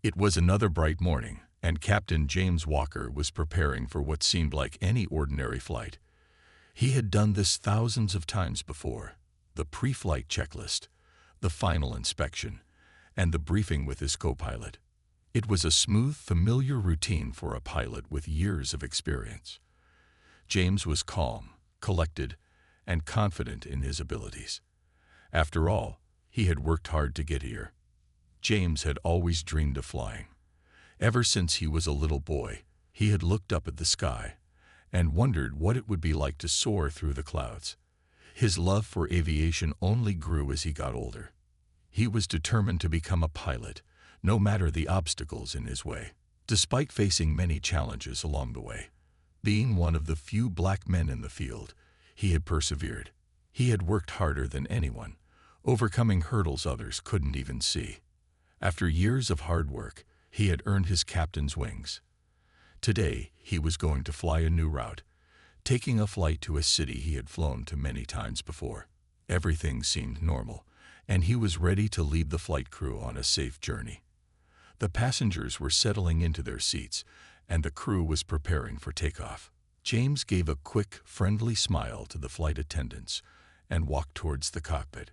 It was another bright morning, and Captain James Walker was preparing for what seemed like any ordinary flight. He had done this thousands of times before: the pre-flight checklist, the final inspection, and the briefing with his co-pilot. It was a smooth, familiar routine for a pilot with years of experience. James was calm, collected, and confident in his abilities. After all, he had worked hard to get here. James had always dreamed of flying. Ever since he was a little boy, he had looked up at the sky and wondered what it would be like to soar through the clouds. His love for aviation only grew as he got older. He was determined to become a pilot, no matter the obstacles in his way. Despite facing many challenges along the way, being one of the few black men in the field, he had persevered. He had worked harder than anyone, overcoming hurdles others couldn't even see. After years of hard work, he had earned his captain's wings. Today, he was going to fly a new route, taking a flight to a city he had flown to many times before. Everything seemed normal, and he was ready to lead the flight crew on a safe journey. The passengers were settling into their seats, and the crew was preparing for takeoff. James gave a quick, friendly smile to the flight attendants and walked towards the cockpit.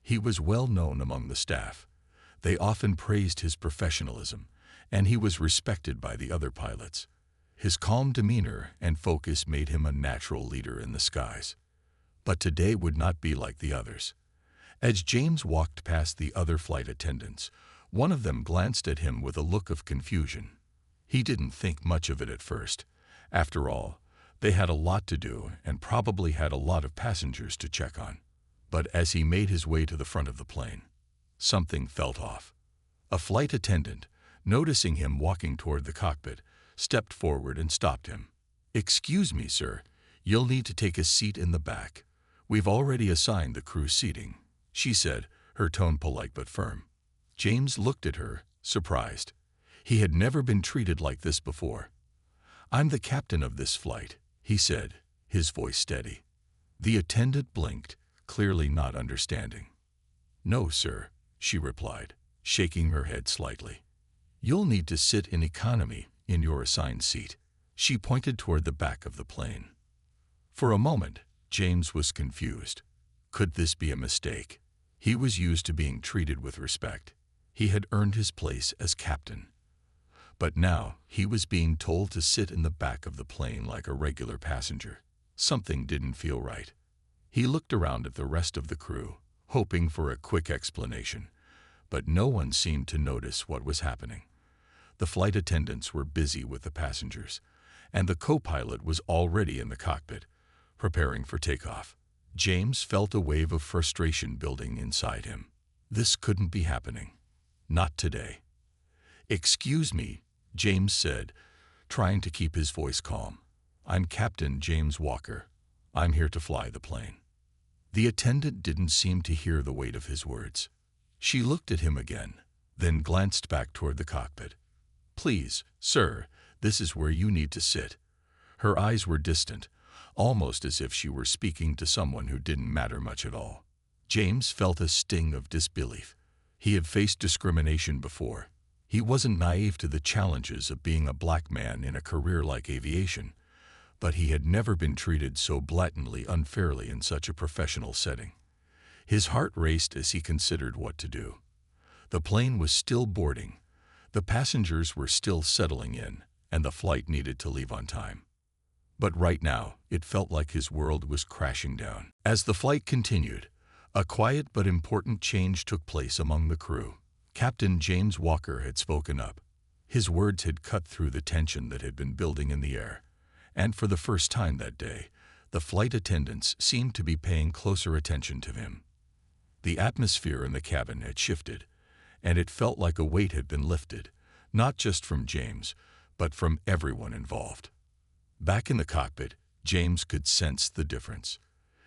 He was well known among the staff. They often praised his professionalism, and he was respected by the other pilots. His calm demeanor and focus made him a natural leader in the skies. But today would not be like the others. As James walked past the other flight attendants, one of them glanced at him with a look of confusion. He didn't think much of it at first. After all, they had a lot to do and probably had a lot of passengers to check on. But as he made his way to the front of the plane, something felt off. A flight attendant, noticing him walking toward the cockpit, stepped forward and stopped him. "Excuse me, sir. You'll need to take a seat in the back. We've already assigned the crew seating," she said, her tone polite but firm. James looked at her, surprised. He had never been treated like this before. "I'm the captain of this flight," he said, his voice steady. The attendant blinked, clearly not understanding. "No, sir," she replied, shaking her head slightly. "You'll need to sit in economy in your assigned seat." She pointed toward the back of the plane. For a moment, James was confused. Could this be a mistake? He was used to being treated with respect. He had earned his place as captain. But now he was being told to sit in the back of the plane like a regular passenger. Something didn't feel right. He looked around at the rest of the crew, hoping for a quick explanation, but no one seemed to notice what was happening. The flight attendants were busy with the passengers, and the co-pilot was already in the cockpit, preparing for takeoff. James felt a wave of frustration building inside him. This couldn't be happening. Not today. "Excuse me," James said, trying to keep his voice calm. "I'm Captain James Walker. I'm here to fly the plane." The attendant didn't seem to hear the weight of his words. She looked at him again, then glanced back toward the cockpit. "Please, sir, this is where you need to sit." Her eyes were distant, almost as if she were speaking to someone who didn't matter much at all. James felt a sting of disbelief. He had faced discrimination before. He wasn't naive to the challenges of being a black man in a career like aviation, but he had never been treated so blatantly unfairly in such a professional setting. His heart raced as he considered what to do. The plane was still boarding. The passengers were still settling in, and the flight needed to leave on time. But right now, it felt like his world was crashing down. As the flight continued, a quiet but important change took place among the crew. Captain James Walker had spoken up. His words had cut through the tension that had been building in the air, and for the first time that day, the flight attendants seemed to be paying closer attention to him. The atmosphere in the cabin had shifted, and it felt like a weight had been lifted, not just from James, but from everyone involved. Back in the cockpit, James could sense the difference.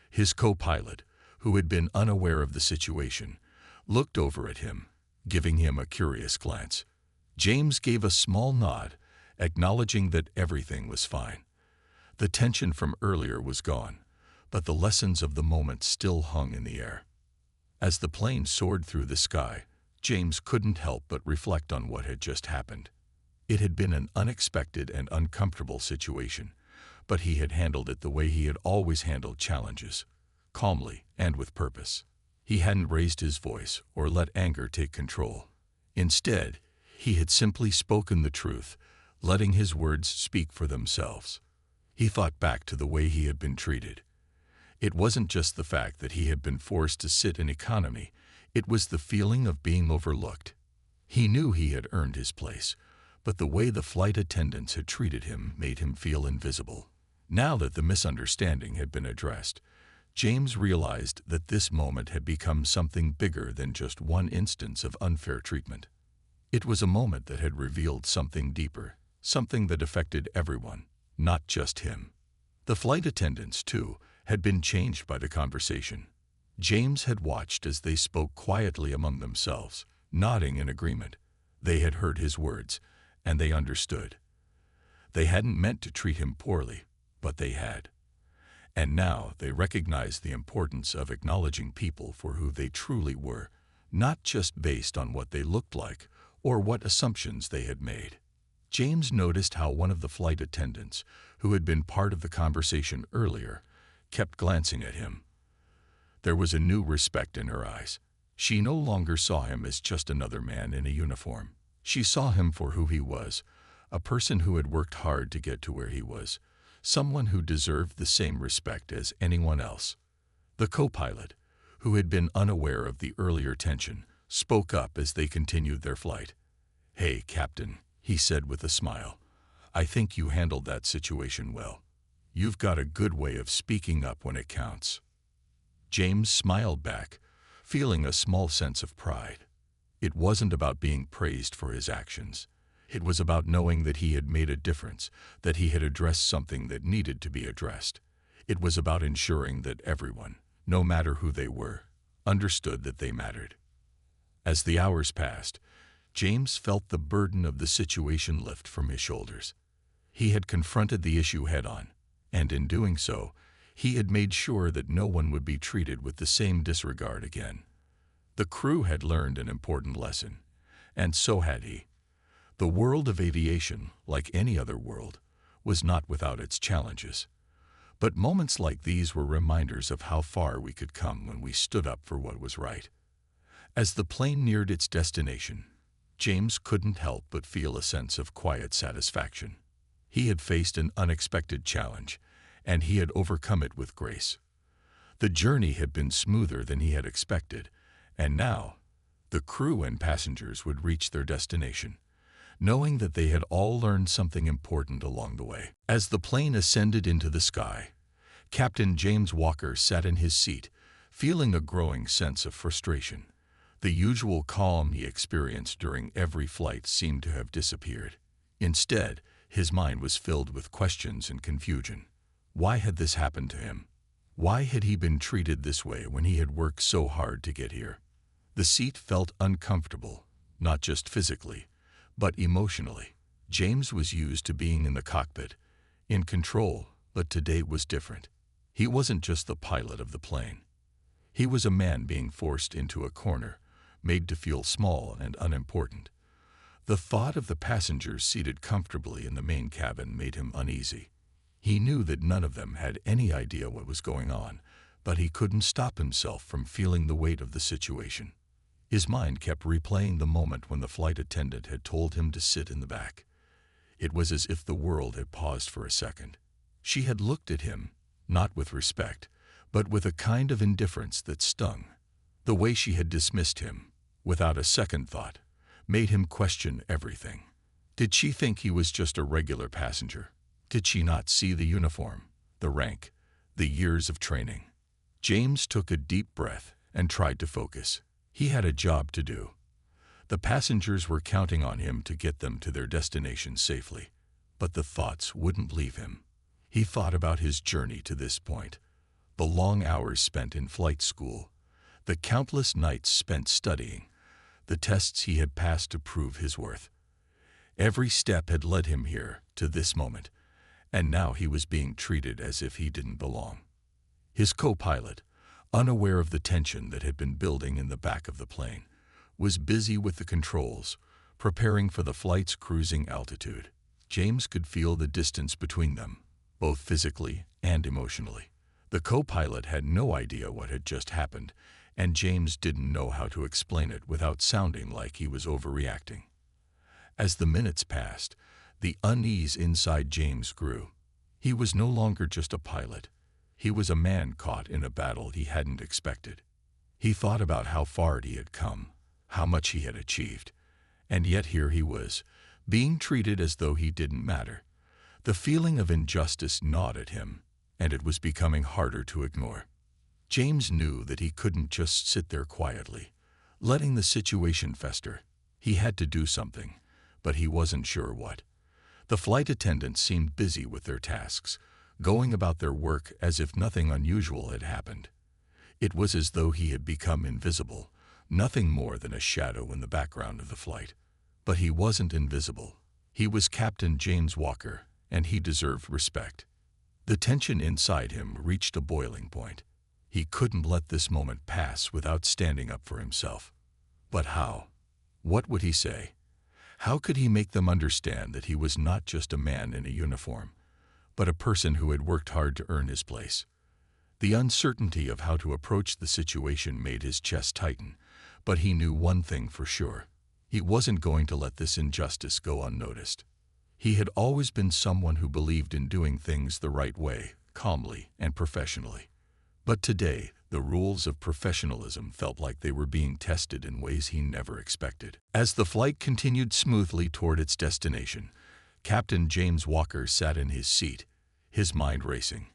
His co-pilot, who had been unaware of the situation, looked over at him, giving him a curious glance. James gave a small nod, acknowledging that everything was fine. The tension from earlier was gone, but the lessons of the moment still hung in the air. As the plane soared through the sky, James couldn't help but reflect on what had just happened. It had been an unexpected and uncomfortable situation, but he had handled it the way he had always handled challenges, calmly and with purpose. He hadn't raised his voice or let anger take control. Instead, he had simply spoken the truth, letting his words speak for themselves. He thought back to the way he had been treated. It wasn't just the fact that he had been forced to sit in economy, it was the feeling of being overlooked. He knew he had earned his place, but the way the flight attendants had treated him made him feel invisible. Now that the misunderstanding had been addressed, James realized that this moment had become something bigger than just one instance of unfair treatment. It was a moment that had revealed something deeper, something that affected everyone, not just him. The flight attendants, too, had been changed by the conversation. James had watched as they spoke quietly among themselves, nodding in agreement. They had heard his words, and they understood. They hadn't meant to treat him poorly, but they had. And now they recognized the importance of acknowledging people for who they truly were, not just based on what they looked like or what assumptions they had made. James noticed how one of the flight attendants, who had been part of the conversation earlier, kept glancing at him. There was a new respect in her eyes. She no longer saw him as just another man in a uniform. She saw him for who he was, a person who had worked hard to get to where he was, someone who deserved the same respect as anyone else. The co-pilot, who had been unaware of the earlier tension, spoke up as they continued their flight. "Hey, Captain," he said with a smile. "I think you handled that situation well. You've got a good way of speaking up when it counts." James smiled back, feeling a small sense of pride. It wasn't about being praised for his actions. It was about knowing that he had made a difference, that he had addressed something that needed to be addressed. It was about ensuring that everyone, no matter who they were, understood that they mattered. As the hours passed, James felt the burden of the situation lift from his shoulders. He had confronted the issue head-on, and in doing so, he had made sure that no one would be treated with the same disregard again. The crew had learned an important lesson, and so had he. The world of aviation, like any other world, was not without its challenges. But moments like these were reminders of how far we could come when we stood up for what was right. As the plane neared its destination, James couldn't help but feel a sense of quiet satisfaction. He had faced an unexpected challenge, and he had overcome it with grace. The journey had been smoother than he had expected, and now the crew and passengers would reach their destination, knowing that they had all learned something important along the way. As the plane ascended into the sky, Captain James Walker sat in his seat, feeling a growing sense of frustration. The usual calm he experienced during every flight seemed to have disappeared. Instead, his mind was filled with questions and confusion. Why had this happened to him? Why had he been treated this way when he had worked so hard to get here? The seat felt uncomfortable, not just physically, but emotionally. James was used to being in the cockpit, in control, but today was different. He wasn't just the pilot of the plane. He was a man being forced into a corner, made to feel small and unimportant. The thought of the passengers seated comfortably in the main cabin made him uneasy. He knew that none of them had any idea what was going on, but he couldn't stop himself from feeling the weight of the situation. His mind kept replaying the moment when the flight attendant had told him to sit in the back. It was as if the world had paused for a second. She had looked at him, not with respect, but with a kind of indifference that stung. The way she had dismissed him, without a second thought, made him question everything. Did she think he was just a regular passenger? Did she not see the uniform, the rank, the years of training? James took a deep breath and tried to focus. He had a job to do. The passengers were counting on him to get them to their destination safely, but the thoughts wouldn't leave him. He thought about his journey to this point, the long hours spent in flight school, the countless nights spent studying, the tests he had passed to prove his worth. Every step had led him here, to this moment, and now he was being treated as if he didn't belong. His co-pilot, unaware of the tension that had been building in the back of the plane, was busy with the controls, preparing for the flight's cruising altitude. James could feel the distance between them, both physically and emotionally. The co-pilot had no idea what had just happened, and James didn't know how to explain it without sounding like he was overreacting. As the minutes passed, the unease inside James grew. He was no longer just a pilot. He was a man caught in a battle he hadn't expected. He thought about how far he had come, how much he had achieved, and yet here he was, being treated as though he didn't matter. The feeling of injustice gnawed at him, and it was becoming harder to ignore. James knew that he couldn't just sit there quietly, letting the situation fester. He had to do something, but he wasn't sure what. The flight attendants seemed busy with their tasks, going about their work as if nothing unusual had happened. It was as though he had become invisible, nothing more than a shadow in the background of the flight. But he wasn't invisible. He was Captain James Walker, and he deserved respect. The tension inside him reached a boiling point. He couldn't let this moment pass without standing up for himself. But how? What would he say? How could he make them understand that he was not just a man in a uniform, but a person who had worked hard to earn his place? The uncertainty of how to approach the situation made his chest tighten, but he knew one thing for sure. He wasn't going to let this injustice go unnoticed. He had always been someone who believed in doing things the right way, calmly and professionally. But today, the rules of professionalism felt like they were being tested in ways he never expected. As the flight continued smoothly toward its destination, Captain James Walker sat in his seat, his mind racing.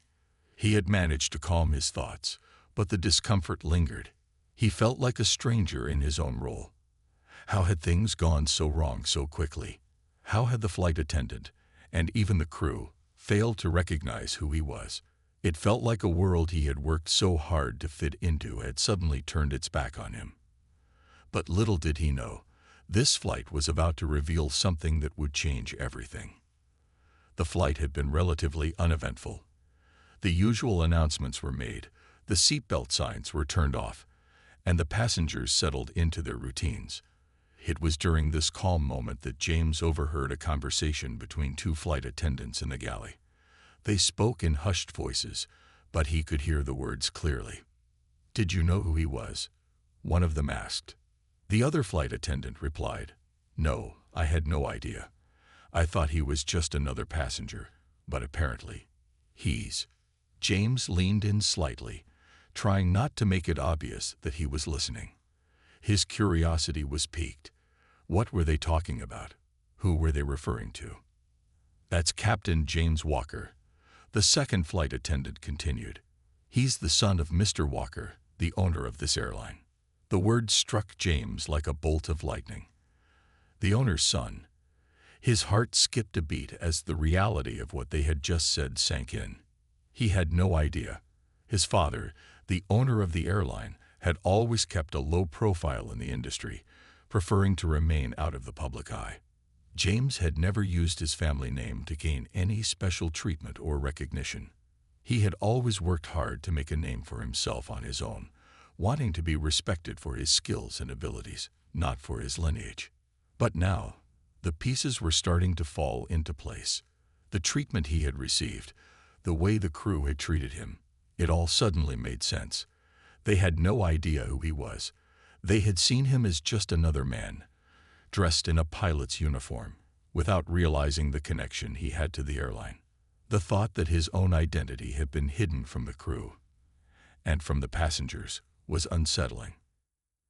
He had managed to calm his thoughts, but the discomfort lingered. He felt like a stranger in his own role. How had things gone so wrong so quickly? How had the flight attendant, and even the crew, failed to recognize who he was? It felt like a world he had worked so hard to fit into had suddenly turned its back on him. But little did he know, this flight was about to reveal something that would change everything. The flight had been relatively uneventful. The usual announcements were made, the seatbelt signs were turned off, and the passengers settled into their routines. It was during this calm moment that James overheard a conversation between two flight attendants in the galley. They spoke in hushed voices, but he could hear the words clearly. "Did you know who he was?" one of them asked. The other flight attendant replied, "No, I had no idea. I thought he was just another passenger, but apparently, he's..." James leaned in slightly, trying not to make it obvious that he was listening. His curiosity was piqued. What were they talking about? Who were they referring to? "That's Captain James Walker," the second flight attendant continued. "He's the son of Mr. Walker, the owner of this airline." The word struck James like a bolt of lightning. The owner's son. His heart skipped a beat as the reality of what they had just said sank in. He had no idea. His father, the owner of the airline, had always kept a low profile in the industry, preferring to remain out of the public eye. James had never used his family name to gain any special treatment or recognition. He had always worked hard to make a name for himself on his own, wanting to be respected for his skills and abilities, not for his lineage. But now, the pieces were starting to fall into place. The treatment he had received, the way the crew had treated him, it all suddenly made sense. They had no idea who he was. They had seen him as just another man, dressed in a pilot's uniform, without realizing the connection he had to the airline. The thought that his own identity had been hidden from the crew and from the passengers was unsettling.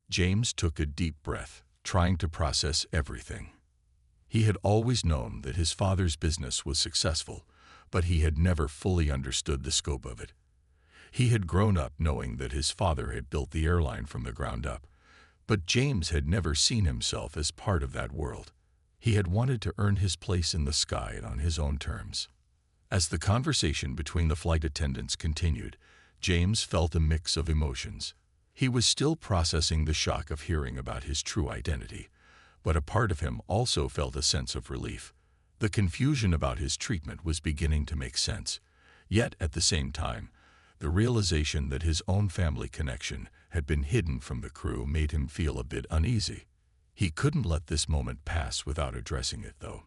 James took a deep breath, trying to process everything. He had always known that his father's business was successful, but he had never fully understood the scope of it. He had grown up knowing that his father had built the airline from the ground up, but James had never seen himself as part of that world. He had wanted to earn his place in the sky on his own terms. As the conversation between the flight attendants continued, James felt a mix of emotions. He was still processing the shock of hearing about his true identity, but a part of him also felt a sense of relief. The confusion about his treatment was beginning to make sense, yet at the same time, The realization that his own family connection had been hidden from the crew made him feel a bit uneasy. He couldn't let this moment pass without addressing it, though.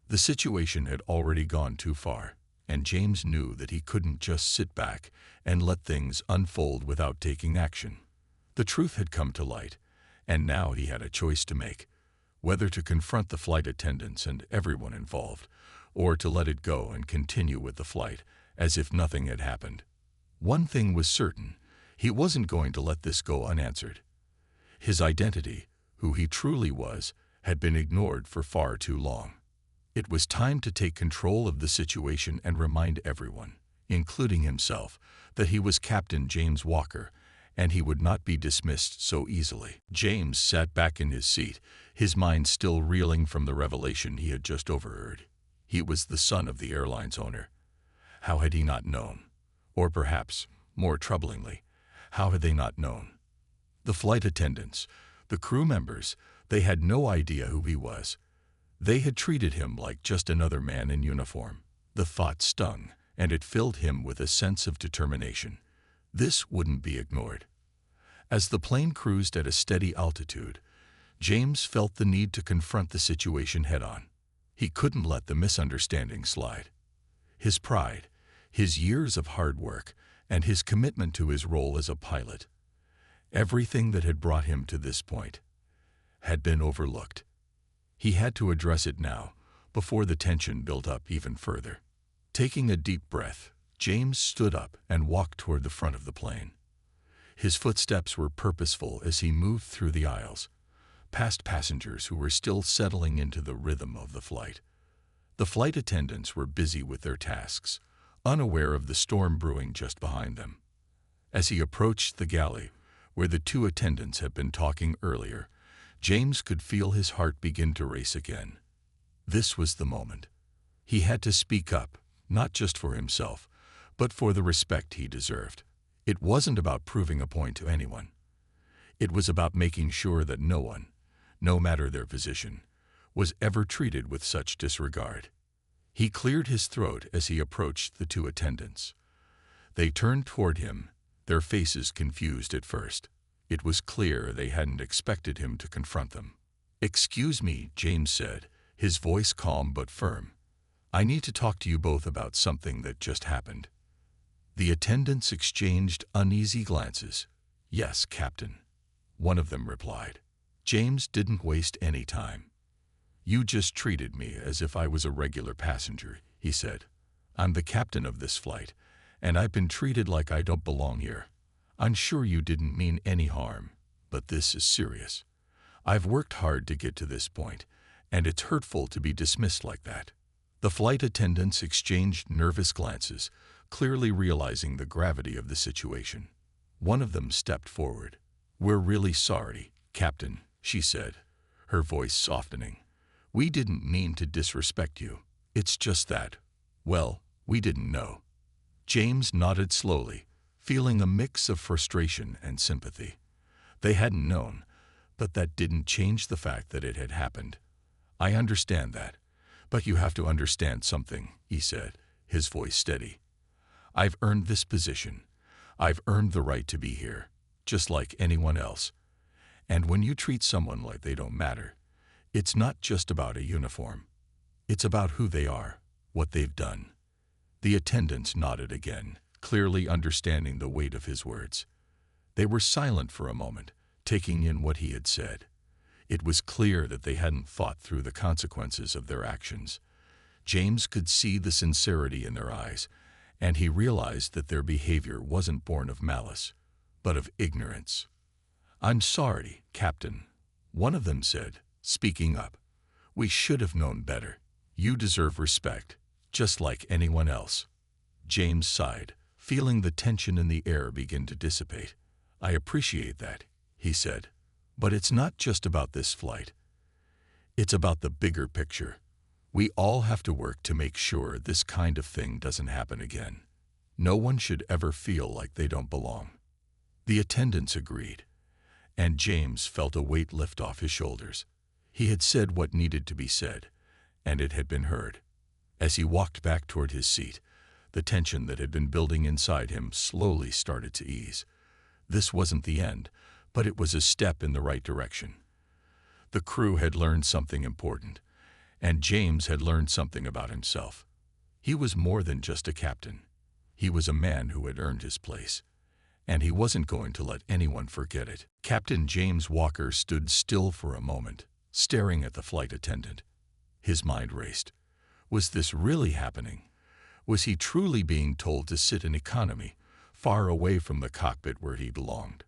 The situation had already gone too far, and James knew that he couldn't just sit back and let things unfold without taking action. The truth had come to light, and now he had a choice to make, whether to confront the flight attendants and everyone involved, or to let it go and continue with the flight as if nothing had happened. One thing was certain: he wasn't going to let this go unanswered. His identity, who he truly was, had been ignored for far too long. It was time to take control of the situation and remind everyone, including himself, that he was Captain James Walker, and he would not be dismissed so easily. James sat back in his seat, his mind still reeling from the revelation he had just overheard. He was the son of the airline's owner. How had he not known? Or perhaps, more troublingly, how had they not known? The flight attendants, the crew members, they had no idea who he was. They had treated him like just another man in uniform. The thought stung, and it filled him with a sense of determination. This wouldn't be ignored. As the plane cruised at a steady altitude, James felt the need to confront the situation head-on. He couldn't let the misunderstanding slide. His pride, his years of hard work, and his commitment to his role as a pilot, everything that had brought him to this point, had been overlooked. He had to address it now, before the tension built up even further. Taking a deep breath, James stood up and walked toward the front of the plane. His footsteps were purposeful as he moved through the aisles, past passengers who were still settling into the rhythm of the flight. The flight attendants were busy with their tasks, unaware of the storm brewing just behind them. As he approached the galley, where the two attendants had been talking earlier, James could feel his heart begin to race again. This was the moment. He had to speak up, not just for himself, but for the respect he deserved. It wasn't about proving a point to anyone. It was about making sure that no one, no matter their position, was ever treated with such disregard. He cleared his throat as he approached the two attendants. They turned toward him, their faces confused at first. It was clear they hadn't expected him to confront them. "Excuse me," James said, his voice calm but firm. "I need to talk to you both about something that just happened." The attendants exchanged uneasy glances. "Yes, Captain," one of them replied. James didn't waste any time. "You just treated me as if I was a regular passenger," he said. "I'm the captain of this flight, and I've been treated like I don't belong here. I'm sure you didn't mean any harm, but this is serious. I've worked hard to get to this point, and it's hurtful to be dismissed like that." The flight attendants exchanged nervous glances, clearly realizing the gravity of the situation. One of them stepped forward. "We're really sorry, Captain," she said, her voice softening. "We didn't mean to disrespect you. It's just that, well, we didn't know." James nodded slowly, feeling a mix of frustration and sympathy. They hadn't known, but that didn't change the fact that it had happened. "I understand that, but you have to understand something," he said, his voice steady. "I've earned this position. I've earned the right to be here, just like anyone else. And when you treat someone like they don't matter, it's not just about a uniform. It's about who they are, what they've done." The attendants nodded again, clearly understanding the weight of his words. They were silent for a moment, taking in what he had said. It was clear that they hadn't thought through the consequences of their actions. James could see the sincerity in their eyes, and he realized that their behavior wasn't born of malice, but of ignorance. "I'm sorry, Captain," one of them said, speaking up. "We should have known better. You deserve respect, just like anyone else." James sighed, feeling the tension in the air begin to dissipate. "I appreciate that," he said. "But it's not just about this flight. It's about the bigger picture. We all have to work to make sure this kind of thing doesn't happen again. No one should ever feel like they don't belong." The attendants agreed, and James felt a weight lift off his shoulders. He had said what needed to be said, and it had been heard. As he walked back toward his seat, The tension that had been building inside him slowly started to ease. This wasn't the end, but it was a step in the right direction. The crew had learned something important, and James had learned something about himself. He was more than just a captain. He was a man who had earned his place, and he wasn't going to let anyone forget it. Captain James Walker stood still for a moment, staring at the flight attendant. His mind raced. Was this really happening? Was he truly being told to sit in economy, far away from the cockpit where he belonged?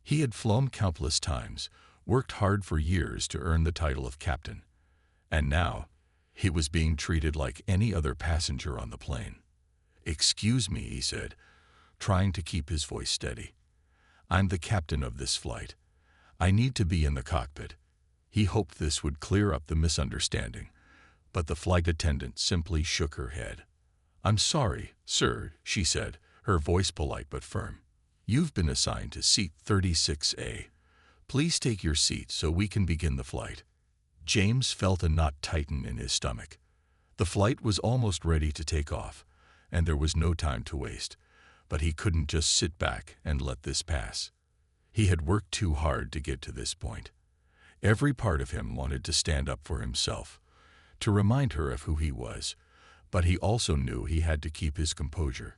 He had flown countless times, worked hard for years to earn the title of captain, and now he was being treated like any other passenger on the plane. "Excuse me," he said, trying to keep his voice steady. "I'm the captain of this flight. I need to be in the cockpit." He hoped this would clear up the misunderstanding, but the flight attendant simply shook her head. "I'm sorry, sir," she said, her voice polite but firm. "You've been assigned to seat 36A. Please take your seat so we can begin the flight." James felt a knot tighten in his stomach. The flight was almost ready to take off, and there was no time to waste. But he couldn't just sit back and let this pass. He had worked too hard to get to this point. Every part of him wanted to stand up for himself, to remind her of who he was, but he also knew he had to keep his composure.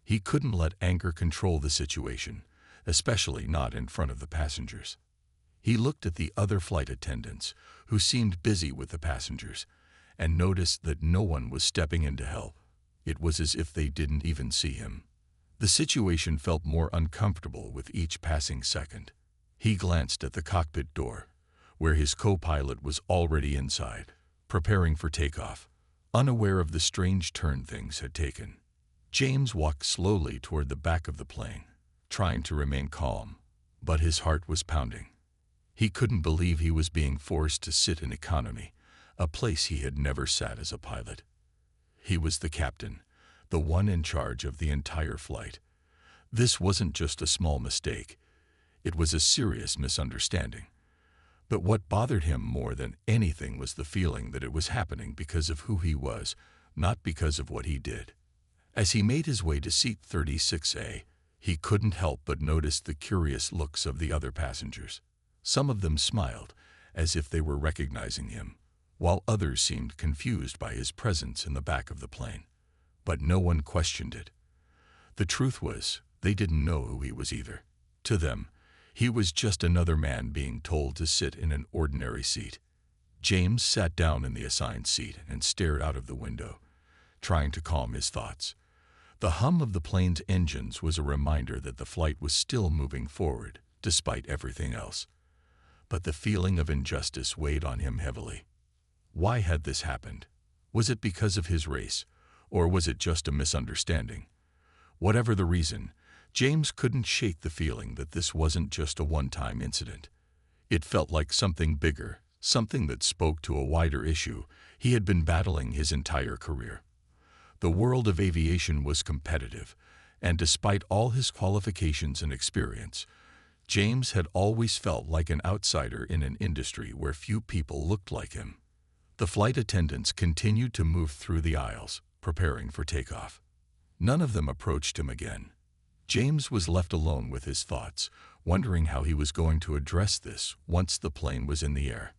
He couldn't let anger control the situation, especially not in front of the passengers. He looked at the other flight attendants, who seemed busy with the passengers, and noticed that no one was stepping in to help. It was as if they didn't even see him. The situation felt more uncomfortable with each passing second. He glanced at the cockpit door, where his co-pilot was already inside, preparing for takeoff, unaware of the strange turn things had taken. James walked slowly toward the back of the plane, trying to remain calm, but his heart was pounding. He couldn't believe he was being forced to sit in economy, a place he had never sat as a pilot. He was the captain, the one in charge of the entire flight. This wasn't just a small mistake. It was a serious misunderstanding. But what bothered him more than anything was the feeling that it was happening because of who he was, not because of what he did. As he made his way to seat 36A, he couldn't help but notice the curious looks of the other passengers. Some of them smiled, as if they were recognizing him, while others seemed confused by his presence in the back of the plane. But no one questioned it. The truth was, they didn't know who he was either. To them, he was just another man being told to sit in an ordinary seat. James sat down in the assigned seat and stared out of the window, trying to calm his thoughts. The hum of the plane's engines was a reminder that the flight was still moving forward, despite everything else. But the feeling of injustice weighed on him heavily. Why had this happened? Was it because of his race, or was it just a misunderstanding? Whatever the reason, James couldn't shake the feeling that this wasn't just a one-time incident. It felt like something bigger, something that spoke to a wider issue he had been battling his entire career. The world of aviation was competitive, and despite all his qualifications and experience, James had always felt like an outsider in an industry where few people looked like him. The flight attendants continued to move through the aisles, preparing for takeoff. None of them approached him again. James was left alone with his thoughts, wondering how he was going to address this once the plane was in the air.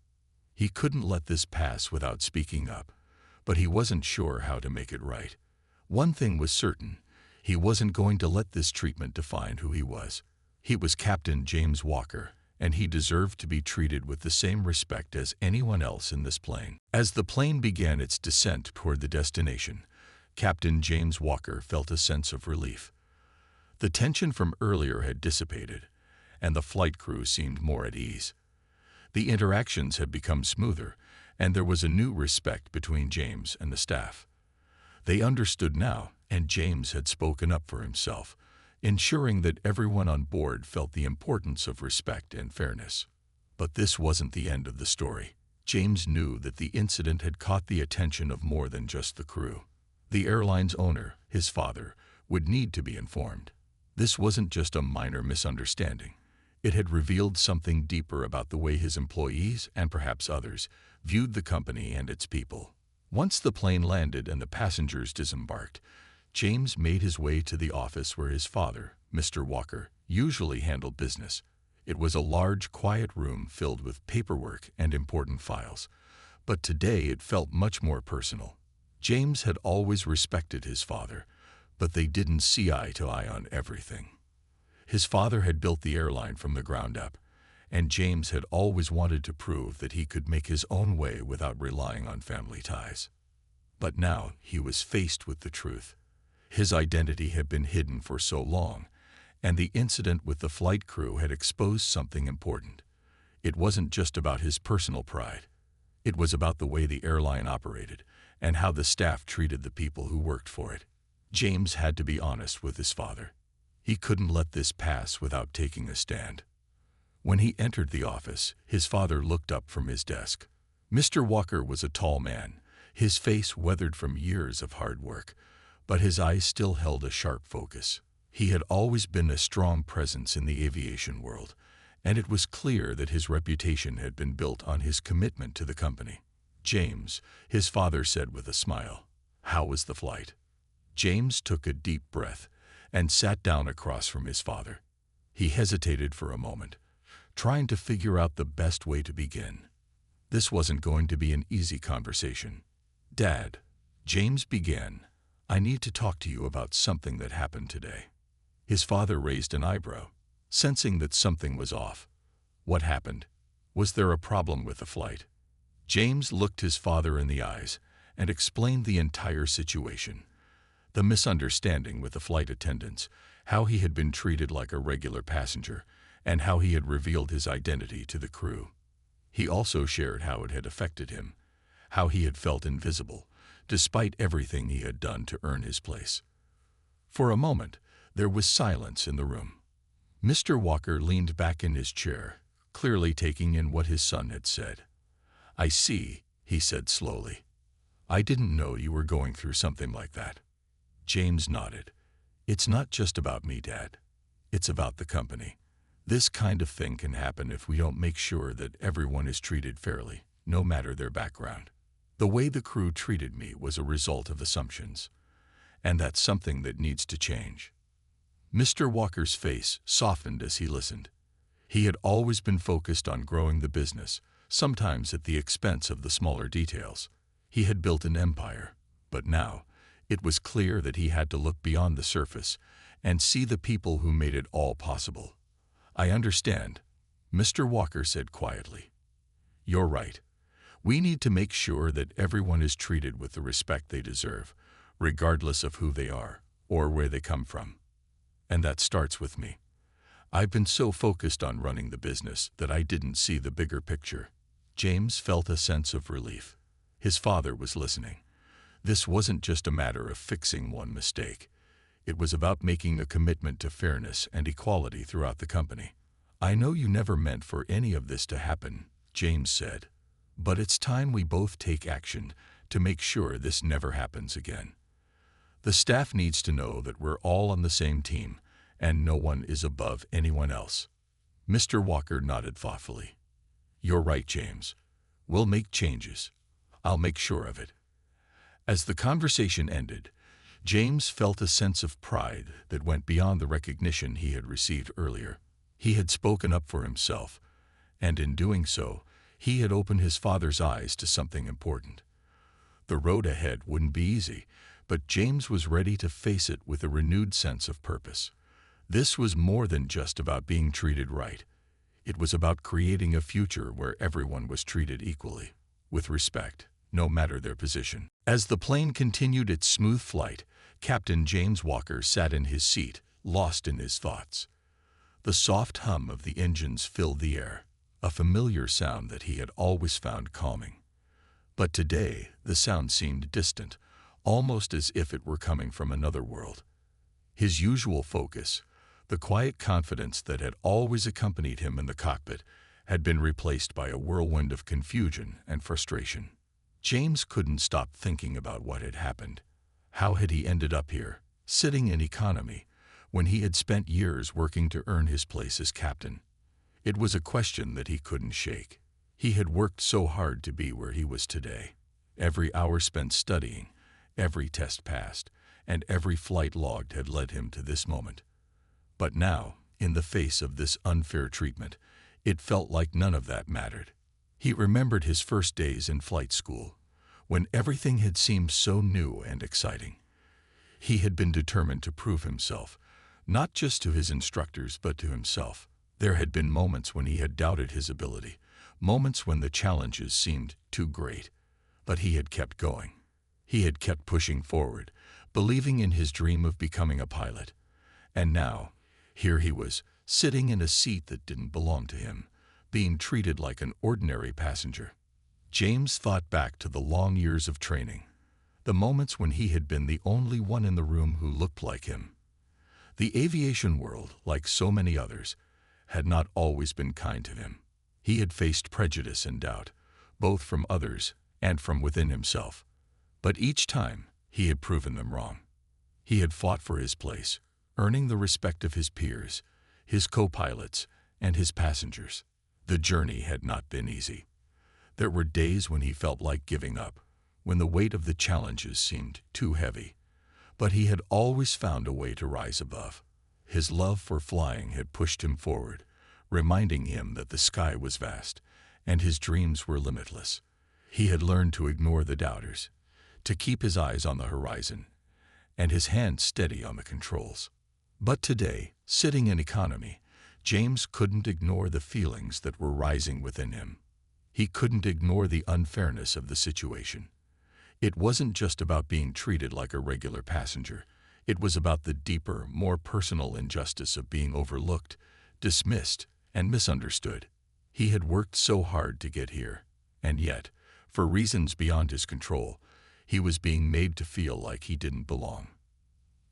He couldn't let this pass without speaking up, but he wasn't sure how to make it right. One thing was certain, he wasn't going to let this treatment define who he was. He was Captain James Walker, and he deserved to be treated with the same respect as anyone else in this plane. As the plane began its descent toward the destination, Captain James Walker felt a sense of relief. The tension from earlier had dissipated, and the flight crew seemed more at ease. The interactions had become smoother, and there was a new respect between James and the staff. They understood now, and James had spoken up for himself, ensuring that everyone on board felt the importance of respect and fairness. But this wasn't the end of the story. James knew that the incident had caught the attention of more than just the crew. The airline's owner, his father, would need to be informed. This wasn't just a minor misunderstanding. It had revealed something deeper about the way his employees, and perhaps others, viewed the company and its people. Once the plane landed and the passengers disembarked, James made his way to the office where his father, Mr. Walker, usually handled business. It was a large, quiet room filled with paperwork and important files, but today it felt much more personal. James had always respected his father, but they didn't see eye to eye on everything. His father had built the airline from the ground up, and James had always wanted to prove that he could make his own way without relying on family ties. But now he was faced with the truth. His identity had been hidden for so long, and the incident with the flight crew had exposed something important. It wasn't just about his personal pride. It was about the way the airline operated and how the staff treated the people who worked for it. James had to be honest with his father. He couldn't let this pass without taking a stand. When he entered the office, his father looked up from his desk. Mr. Walker was a tall man, his face weathered from years of hard work, but his eyes still held a sharp focus. He had always been a strong presence in the aviation world, and it was clear that his reputation had been built on his commitment to the company. "James," his father said with a smile, "how was the flight?" James took a deep breath and sat down across from his father. He hesitated for a moment, trying to figure out the best way to begin. This wasn't going to be an easy conversation. "Dad," James began, "I need to talk to you about something that happened today." His father raised an eyebrow, sensing that something was off. "What happened? Was there a problem with the flight?" James looked his father in the eyes and explained the entire situation. The misunderstanding with the flight attendants, how he had been treated like a regular passenger, and how he had revealed his identity to the crew. He also shared how it had affected him, how he had felt invisible, despite everything he had done to earn his place. For a moment, there was silence in the room. Mr. Walker leaned back in his chair, clearly taking in what his son had said. "I see," he said slowly. "I didn't know you were going through something like that." James nodded. "It's not just about me, Dad. It's about the company. This kind of thing can happen if we don't make sure that everyone is treated fairly, no matter their background. The way the crew treated me was a result of assumptions, and that's something that needs to change." Mr. Walker's face softened as he listened. He had always been focused on growing the business, sometimes at the expense of the smaller details. He had built an empire, but now it was clear that he had to look beyond the surface and see the people who made it all possible. "I understand," Mr. Walker said quietly. "You're right. We need to make sure that everyone is treated with the respect they deserve, regardless of who they are or where they come from. And that starts with me. I've been so focused on running the business that I didn't see the bigger picture." James felt a sense of relief. His father was listening. This wasn't just a matter of fixing one mistake. It was about making a commitment to fairness and equality throughout the company. "I know you never meant for any of this to happen," James said, "but it's time we both take action to make sure this never happens again. The staff needs to know that we're all on the same team and no one is above anyone else." Mr. Walker nodded thoughtfully. "You're right, James. We'll make changes. I'll make sure of it." As the conversation ended, James felt a sense of pride that went beyond the recognition he had received earlier. He had spoken up for himself, and in doing so, he had opened his father's eyes to something important. The road ahead wouldn't be easy, but James was ready to face it with a renewed sense of purpose. This was more than just about being treated right. It was about creating a future where everyone was treated equally, with respect, no matter their position. As the plane continued its smooth flight, Captain James Walker sat in his seat, lost in his thoughts. The soft hum of the engines filled the air, a familiar sound that he had always found calming. But today, the sound seemed distant, almost as if it were coming from another world. His usual focus, the quiet confidence that had always accompanied him in the cockpit, had been replaced by a whirlwind of confusion and frustration. James couldn't stop thinking about what had happened. How had he ended up here, sitting in economy, when he had spent years working to earn his place as captain? It was a question that he couldn't shake. He had worked so hard to be where he was today. Every hour spent studying, every test passed, and every flight logged had led him to this moment. But now, in the face of this unfair treatment, it felt like none of that mattered. He remembered his first days in flight school, when everything had seemed so new and exciting. He had been determined to prove himself, not just to his instructors but to himself. There had been moments when he had doubted his ability, moments when the challenges seemed too great. But he had kept going. He had kept pushing forward, believing in his dream of becoming a pilot. And now, here he was, sitting in a seat that didn't belong to him, being treated like an ordinary passenger. James thought back to the long years of training, the moments when he had been the only one in the room who looked like him. The aviation world, like so many others, had not always been kind to him. He had faced prejudice and doubt, both from others and from within himself. But each time, he had proven them wrong. He had fought for his place, earning the respect of his peers, his co-pilots, and his passengers. The journey had not been easy. There were days when he felt like giving up, when the weight of the challenges seemed too heavy. But he had always found a way to rise above. His love for flying had pushed him forward, reminding him that the sky was vast and his dreams were limitless. He had learned to ignore the doubters, to keep his eyes on the horizon, and his hands steady on the controls. But today, sitting in economy, James couldn't ignore the feelings that were rising within him. He couldn't ignore the unfairness of the situation. It wasn't just about being treated like a regular passenger. It was about the deeper, more personal injustice of being overlooked, dismissed, and misunderstood. He had worked so hard to get here, and yet, for reasons beyond his control, he was being made to feel like he didn't belong.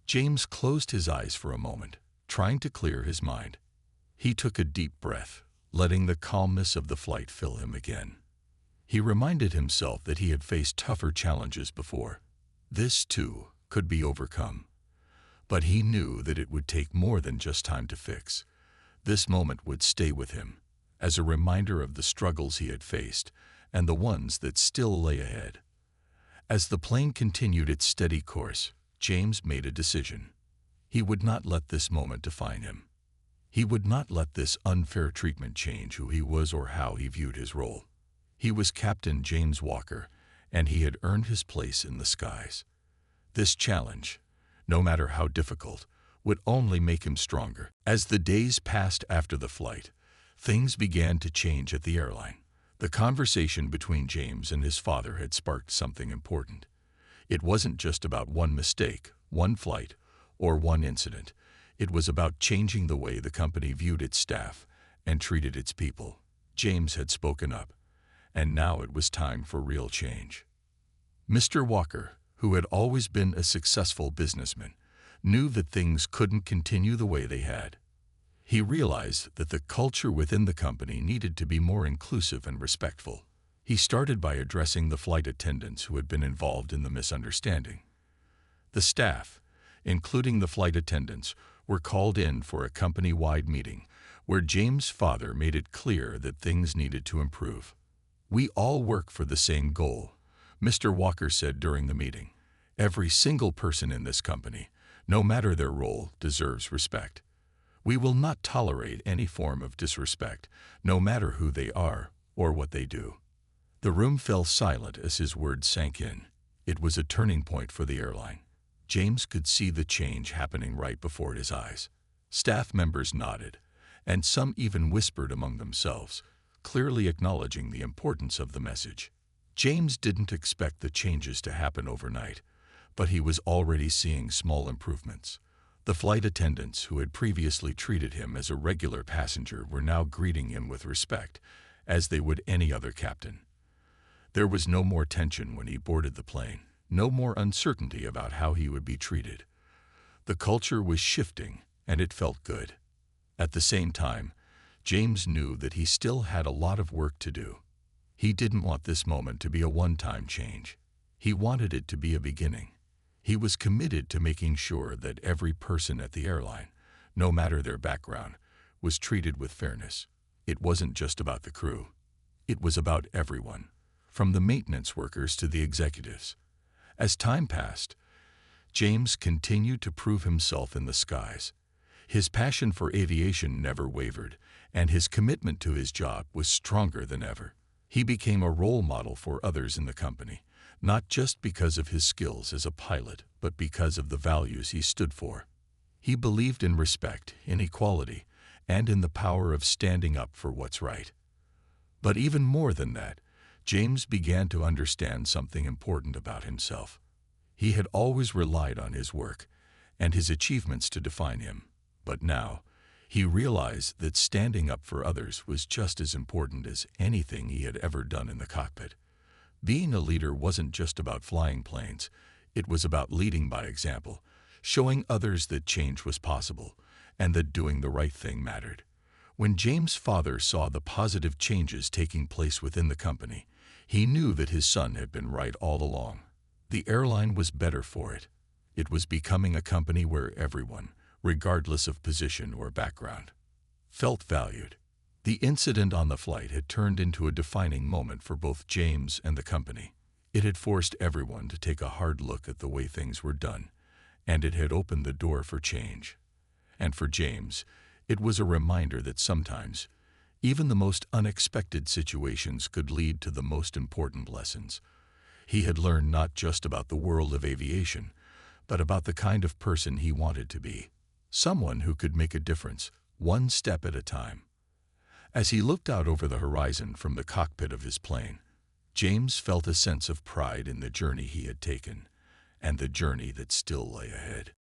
James closed his eyes for a moment, trying to clear his mind. He took a deep breath, letting the calmness of the flight fill him again. He reminded himself that he had faced tougher challenges before. This, too, could be overcome. But he knew that it would take more than just time to fix. This moment would stay with him, as a reminder of the struggles he had faced and the ones that still lay ahead. As the plane continued its steady course, James made a decision. He would not let this moment define him. He would not let this unfair treatment change who he was or how he viewed his role. He was Captain James Walker, and he had earned his place in the skies. This challenge, no matter how difficult, would only make him stronger. As the days passed after the flight, things began to change at the airline. The conversation between James and his father had sparked something important. It wasn't just about one mistake, one flight, or one incident. It was about changing the way the company viewed its staff and treated its people. James had spoken up, and now it was time for real change. Mr. Walker, who had always been a successful businessman, knew that things couldn't continue the way they had. He realized that the culture within the company needed to be more inclusive and respectful. He started by addressing the flight attendants who had been involved in the misunderstanding. The staff, including the flight attendants, were called in for a company-wide meeting where James' father made it clear that things needed to improve. "We all work for the same goal," Mr. Walker said during the meeting. "Every single person in this company, no matter their role, deserves respect. We will not tolerate any form of disrespect, no matter who they are or what they do." The room fell silent as his words sank in. It was a turning point for the airline. James could see the change happening right before his eyes. Staff members nodded, and some even whispered among themselves, clearly acknowledging the importance of the message. James didn't expect the changes to happen overnight, but he was already seeing small improvements. The flight attendants who had previously treated him as a regular passenger were now greeting him with respect, as they would any other captain. There was no more tension when he boarded the plane, no more uncertainty about how he would be treated. The culture was shifting, and it felt good. At the same time, James knew that he still had a lot of work to do. He didn't want this moment to be a one-time change. He wanted it to be a beginning. He was committed to making sure that every person at the airline, no matter their background, was treated with fairness. It wasn't just about the crew. It was about everyone, from the maintenance workers to the executives. As time passed, James continued to prove himself in the skies. His passion for aviation never wavered, and his commitment to his job was stronger than ever. He became a role model for others in the company, not just because of his skills as a pilot, but because of the values he stood for. He believed in respect, in equality, and in the power of standing up for what's right. But even more than that, James began to understand something important about himself. He had always relied on his work and his achievements to define him, but now he realized that standing up for others was just as important as anything he had ever done in the cockpit. Being a leader wasn't just about flying planes, it was about leading by example, showing others that change was possible and that doing the right thing mattered. When James' father saw the positive changes taking place within the company, he knew that his son had been right all along. The airline was better for it. It was becoming a company where everyone, regardless of position or background, felt valued. The incident on the flight had turned into a defining moment for both James and the company. It had forced everyone to take a hard look at the way things were done, and it had opened the door for change. And for James, it was a reminder that sometimes, even the most unexpected situations could lead to the most important lessons. He had learned not just about the world of aviation, but about the kind of person he wanted to be. Someone who could make a difference, one step at a time. As he looked out over the horizon from the cockpit of his plane, James felt a sense of pride in the journey he had taken and the journey that still lay ahead.